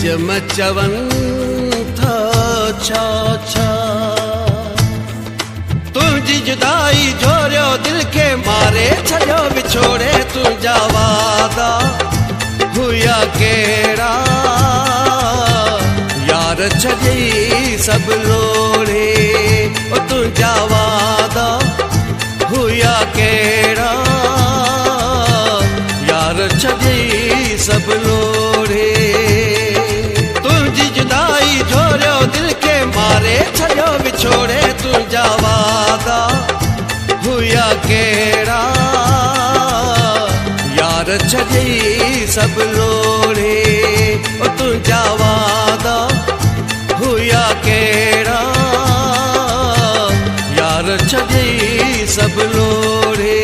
चवन था छा छा तुझी जुदाई झोरियो दिल के मारे छड़ियो विछोड़े तुझा वादा हुया केड़ा यार छड़ी सब लोड़े ओ तुझा वादा हुया केड़ा यार छड़ी सब लोड़े तुझी जुदाई झोरियो दिल के मारे छड़ियो विछोड़े तुझा वादा हुया केड़ा यार छड़ी सब लोड़े ओ तुझा वादा हुया केड़ा यार छड़ी सब लोड़े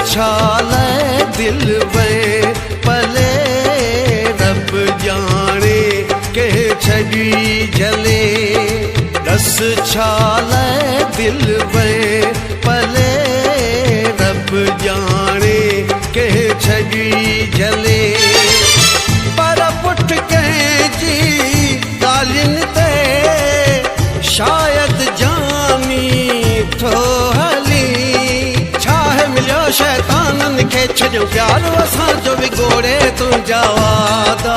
छाले दिल में पले रब जाने के छगी जले दस छाले दिल में पले रब जाने के छगी जले पर पुट के जी गालिन ते शायद जानी थो शैतानन खे छो प्यार असां जो विगोड़े तुझा वादा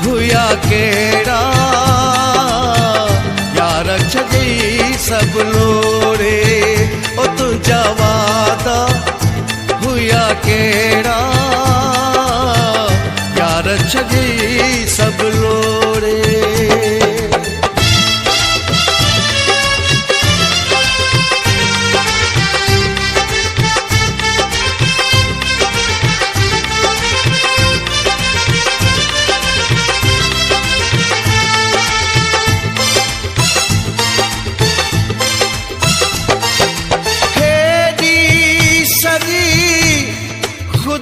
हुया केड़ा यार छड़ी सब लोड़े ओ तुझा वादा हुया केड़ा यार छड़ी सब लोड़े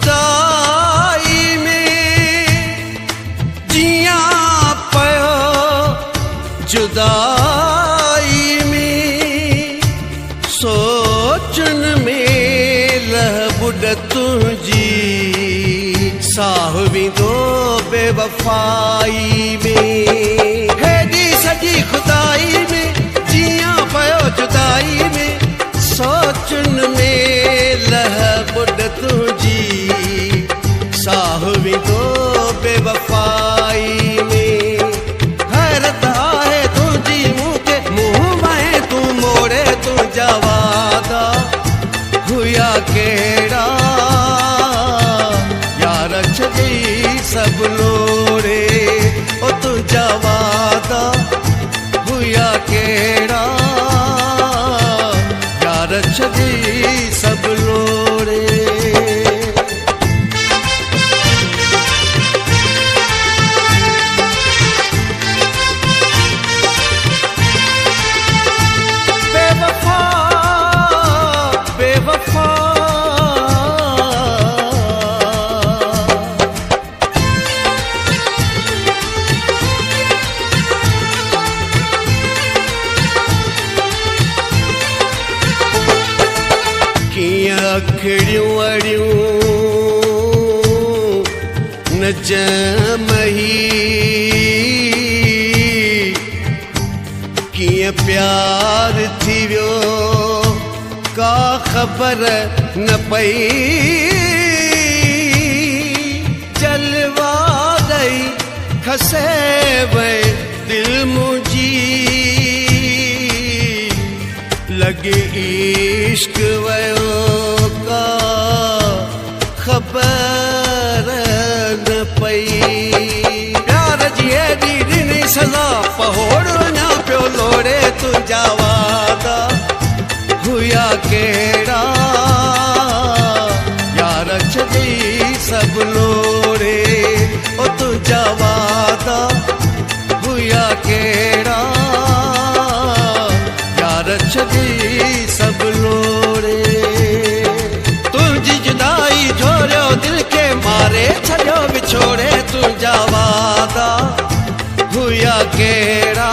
खुदाई में जिया पयो जुदाई में सोचन में लहबुड तुझी साहबी दो बेवफाई में हेडी सजी खुदाई में जिया पयो जुदाई में सोचन में लहबुड तुझी साहबी दो बेवफाई में हैरत है तुझी मुँह के मुँह में तू मोड़े तुझा वादा हुया केड़ा यार छड़ी सब लोड़े ओ तुझा वादा हुया केड़ा यार छड़ी सब लोड़े अखड़ियों अड़ियों न जमही किए प्यार थी वियो का खबर न पई जलवा गई खसे वे दिल मुझी लगे इश्क वयो का खबर न पई प्यार जी एडी दिनी सजा पहोड़ ना पियो लोड़े तुझा वादा हुया केड़ा यार छड़ी सब लोड़े ओ तुझा तुझा वादा हुया केड़ा यार छॾी सब लोड़े तुझी जुदाई झोरियो दिल के मारे छॾियो विछोड़े तुझा वादा हुया केड़ा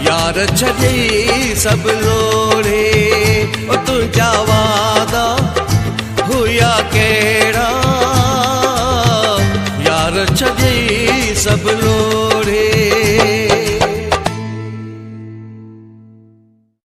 यार छॾी सब लोड़े ओ तुझा वादा हुया केड़ा यार छॾी सब लोड़े